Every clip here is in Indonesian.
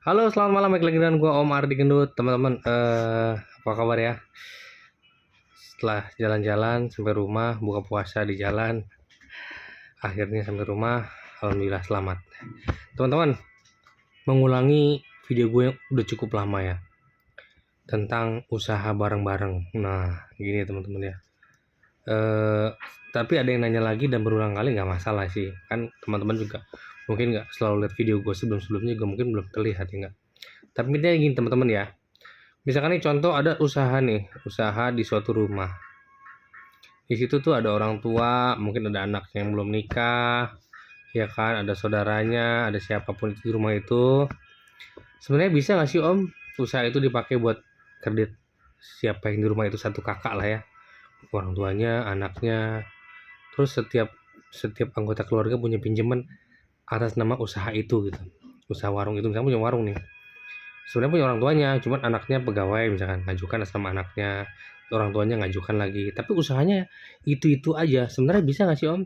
Halo, selamat malam. Balik lagi dengan gua Om Ardi Gendut, teman-teman. Apa kabar ya? Setelah jalan-jalan sampai rumah, buka puasa di jalan, akhirnya sampai rumah. Alhamdulillah selamat. Teman-teman, mengulangi video gue yang udah cukup lama ya tentang usaha bareng-bareng. Nah, gini teman-teman ya. Eh, tapi ada yang nanya lagi dan berulang kali nggak masalah sih. Kan teman-teman juga mungkin nggak selalu lihat video gue sebelum-sebelumnya juga mungkin belum terlihat ya nggak. Tapi intinya gini teman-teman ya. Misalkan nih contoh ada usaha nih, usaha di suatu rumah. Di situ tuh ada orang tua, mungkin ada anaknya yang belum nikah, ya kan, ada saudaranya, ada siapapun itu di rumah itu. Sebenarnya bisa nggak sih Om, usaha itu dipakai buat kredit siapa yang di rumah itu satu kakak lah ya, orang tuanya, anaknya. Terus setiap setiap anggota keluarga punya pinjaman atas nama usaha itu gitu. Usaha warung itu misalnya punya warung nih. Sebenarnya punya orang tuanya, cuman anaknya pegawai misalkan, ngajukan sama anaknya, orang tuanya ngajukan lagi, tapi usahanya itu-itu aja. Sebenarnya bisa nggak sih Om?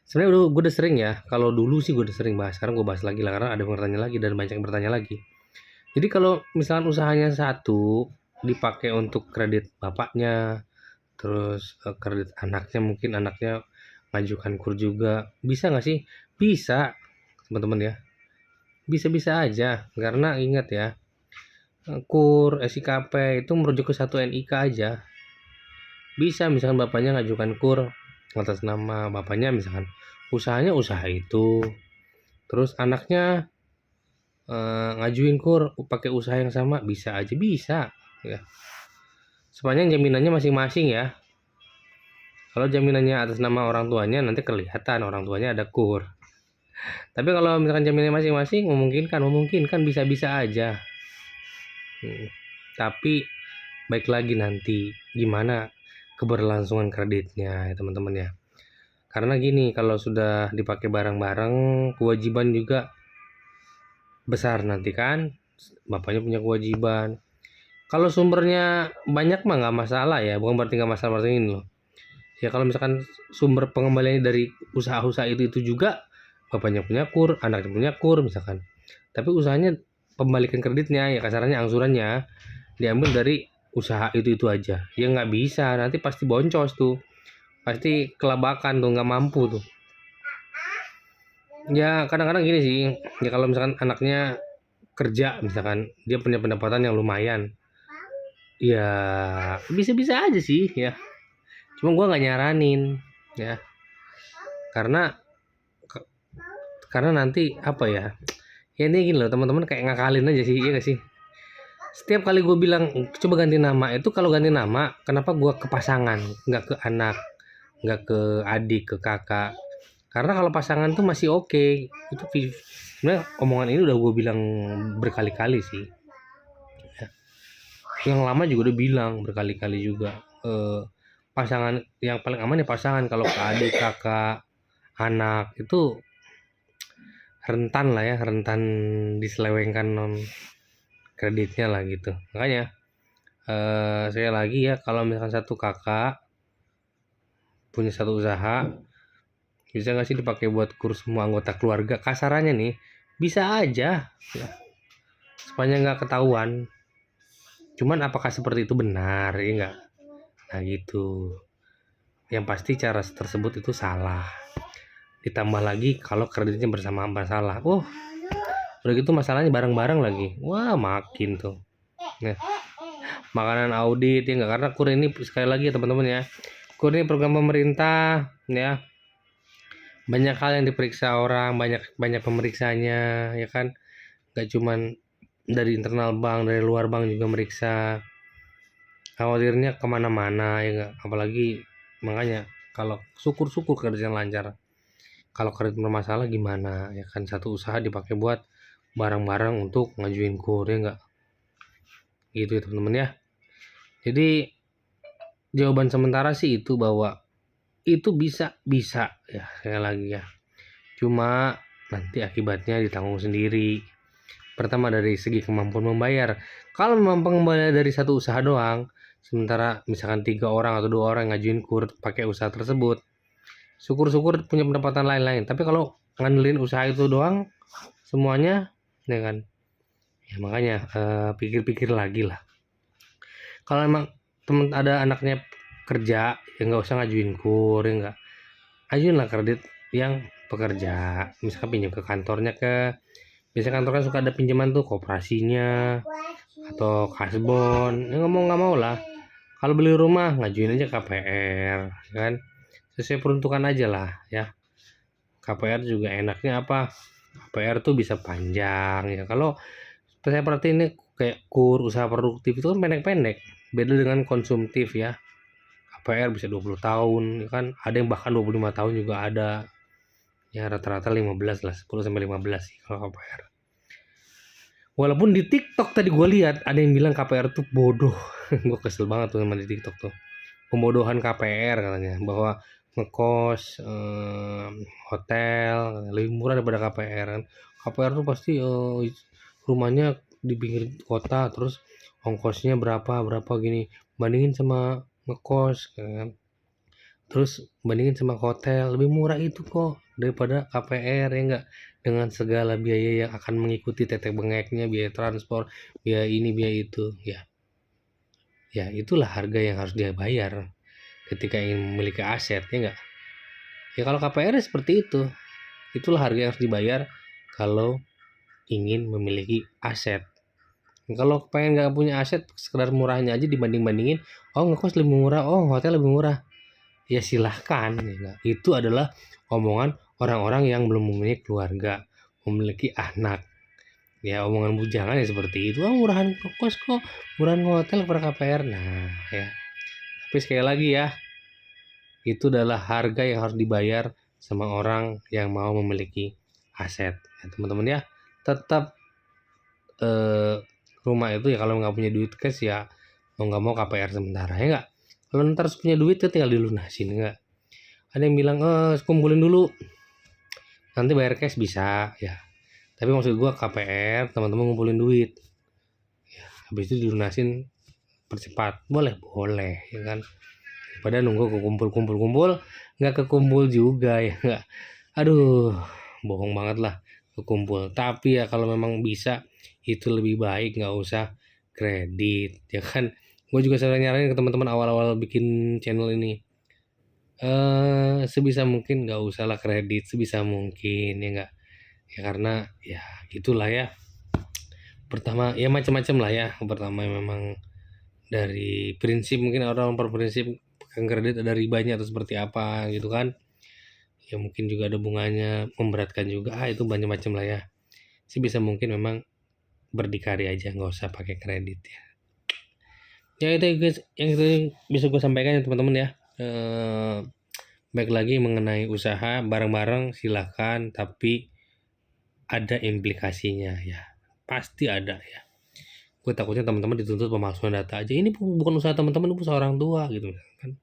Sebenarnya gue udah sering ya, kalau dulu sih gue udah sering bahas, sekarang gue bahas lagi lah, karena ada yang bertanya lagi dan banyak yang bertanya lagi. Jadi kalau misalkan usahanya satu, dipakai untuk kredit bapaknya, terus kredit anaknya, mungkin anaknya ngajukan kur juga, bisa nggak sih? Bisa, teman-teman ya. Bisa-bisa aja, karena ingat ya, KUR, SIKP itu merujuk ke satu NIK aja. Bisa misalkan bapaknya ngajukan KUR atas nama bapaknya, misalkan usahanya usaha itu. Terus anaknya ngajuin KUR pakai usaha yang sama, bisa aja, bisa ya. Sepanjang jaminannya masing-masing ya. Kalau jaminannya atas nama orang tuanya nanti kelihatan orang tuanya ada KUR. Tapi kalau misalkan jaminannya masing-masing memungkinkan, memungkinkan bisa-bisa aja. Tapi baik lagi nanti gimana keberlangsungan kreditnya ya teman-teman ya. Karena gini, kalau sudah dipakai bareng-bareng, kewajiban juga besar nanti kan. Bapaknya punya kewajiban. Kalau sumbernya banyak mah nggak masalah ya, bukan berarti nggak masalah berarti ini loh. Ya kalau misalkan sumber pengembaliannya dari usaha-usaha itu juga, bapaknya punya kur, anaknya punya kur misalkan. Tapi usahanya pembalikan kreditnya ya kasarannya angsurannya diambil dari usaha itu aja. Ya nggak bisa, nanti pasti boncos tuh. Pasti kelabakan tuh, nggak mampu tuh. Ya kadang-kadang gini sih, ya kalau misalkan anaknya kerja misalkan, dia punya pendapatan yang lumayan. Ya bisa-bisa aja sih ya. Cuma gua nggak nyaranin ya. Karena karena nanti apa ya? Ya ini gini loh teman-teman, kayak ngakalin aja sih, iya gak sih? Setiap kali gue bilang coba ganti nama itu, kalau ganti nama kenapa gue ke pasangan, nggak ke anak, nggak ke adik, ke kakak? Karena kalau pasangan tuh masih oke. Itu sebenarnya omongan ini udah gue bilang berkali-kali sih ya. Yang lama juga udah bilang berkali-kali juga, pasangan yang paling aman ya pasangan. Kalau ke adik, kakak, anak itu rentan lah ya, rentan diselewengkan non kreditnya lah gitu. Makanya saya lagi ya, kalau misalkan satu kakak punya satu usaha, bisa nggak sih dipakai buat kurs semua anggota keluarga? Kasarannya nih, bisa aja ya, sepanjang nggak ketahuan. Cuman apakah seperti itu benar ya nggak? Nah gitu. Yang pasti cara tersebut itu salah. Ditambah lagi kalau kreditnya bersama masalah. Oh, udah gitu masalahnya bareng-bareng lagi. Wah, makin tuh. Nah, makanan audit ya nggak, karena KUR ini sekali lagi ya teman-teman ya. KUR ini program pemerintah ya. Banyak hal yang diperiksa orang, banyak banyak pemeriksanya ya kan. Gak cuman dari internal bank, dari luar bank juga meriksa. Khawatirnya kemana-mana ya nggak. Apalagi makanya kalau syukur-syukur kerjaan lancar. Kalau kredit bermasalah gimana ya kan, satu usaha dipakai buat barang-barang untuk ngajuin KUR ya nggak. Gitu ya teman-teman ya. Jadi jawaban sementara sih itu, bahwa itu bisa ya, sekali lagi ya. Cuma nanti akibatnya ditanggung sendiri. Pertama dari segi kemampuan membayar. Kalau memang pengembalian dari satu usaha doang, sementara misalkan 3 orang atau 2 orang ngajuin KUR pakai usaha tersebut, syukur-syukur punya pendapatan lain-lain. Tapi kalau ngandelin usaha itu doang semuanya, ya kan. Ya makanya pikir-pikir lagi lah. Kalau emang temen ada anaknya kerja, ya nggak usah ngajuin kur, ya nggak. Ajuin lah kredit yang pekerja. Misalkan pinjam ke kantornya biasanya kantor kan suka ada pinjaman tuh koperasinya atau kasbon. Ya nggak mau lah. Kalau beli rumah ngajuin aja KPR, kan. Sesuai peruntukan aja lah ya. KPR juga enaknya apa? KPR tuh bisa panjang ya. Kalau saya perhatiin ini kayak kur usaha produktif itu kan pendek-pendek. Beda dengan konsumtif ya. KPR bisa 20 tahun ya kan. Ada yang bahkan 25 tahun juga ada. Ya rata-rata 15 lah, 10 sampai 15 sih kalau KPR. Walaupun di TikTok tadi gue lihat ada yang bilang KPR tuh bodoh. Gue kesel banget tuh sama di TikTok tuh. Pembodohan KPR katanya bahwa ngekos hotel lebih murah daripada KPR kan. KPR tuh pasti rumahnya di pinggir kota terus ongkosnya berapa gini bandingin sama ngekos kan. Terus bandingin sama hotel lebih murah itu kok daripada KPR ya enggak, dengan segala biaya yang akan mengikuti tetek bengeknya, biaya transport, biaya ini biaya itu ya. Ya itulah harga yang harus dia bayar ketika ingin memiliki aset ya enggak. Ya kalau KPR ya seperti itu. Itulah harga yang harus dibayar kalau ingin memiliki aset. Kalau pengen nggak punya aset, sekedar murahnya aja dibanding-bandingin, oh ngekos lebih murah, oh hotel lebih murah. Ya silahkan, ya nggak? Itu adalah omongan orang-orang yang belum memiliki keluarga, memiliki anak. Ya omongan bujangan ya seperti itu. Oh murahan ngekos kok, murahan hotel per KPR. Nah ya. Tapi sekali lagi ya, itu adalah harga yang harus dibayar sama orang yang mau memiliki aset. Ya, teman-teman ya, tetap rumah itu ya kalau nggak punya duit cash ya mau nggak mau KPR sementara ya nggak. Kalau ntar punya duit ya tinggal dilunasin nggak. Ada yang bilang kumpulin dulu nanti bayar cash bisa ya. Tapi maksud gua KPR teman-teman ngumpulin duit. Ya, habis itu dilunasin percepat boleh ya kan. Pada nunggu kekumpul nggak kekumpul juga ya nggak. Aduh bohong banget lah kekumpul. Tapi ya kalau memang bisa itu lebih baik nggak usah kredit ya kan. Gue juga sering nyaranin ke teman-teman awal-awal bikin channel ini sebisa mungkin nggak usah lah kredit sebisa mungkin ya nggak. Ya karena ya gitulah ya. Pertama ya macam-macam lah ya. Pertama memang dari prinsip mungkin orang berprinsip pegang kredit ada ribanya atau seperti apa gitu kan. Ya mungkin juga ada bunganya memberatkan juga itu banyak macam lah ya. Sebisa mungkin memang berdikari aja nggak usah pakai kredit ya. Ya itu guys yang itu bisa gue sampaikan ya teman-teman ya. Baik lagi mengenai usaha bareng-bareng silahkan tapi ada implikasinya ya pasti ada ya. Gue takutnya teman-teman dituntut pemalsuan data aja ini bukan usaha teman-teman itu usaha orang tua gitu kan.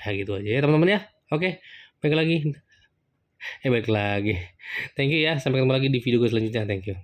Ya gitu aja ya teman-teman ya. Oke baik lagi thank you ya sampai ketemu lagi di video gue selanjutnya thank you.